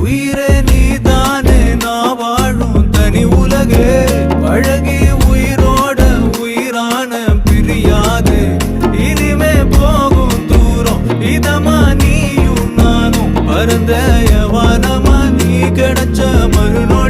உயிரே நீதானே நான் வாழும் தனி உலகே பழகி உயிரோட உயிரான பிரியாது இனிமே போகும் தூரம் இதமா நீயும் நானும் பரந்த வானமா நீ கிடைச்ச மறுநொடி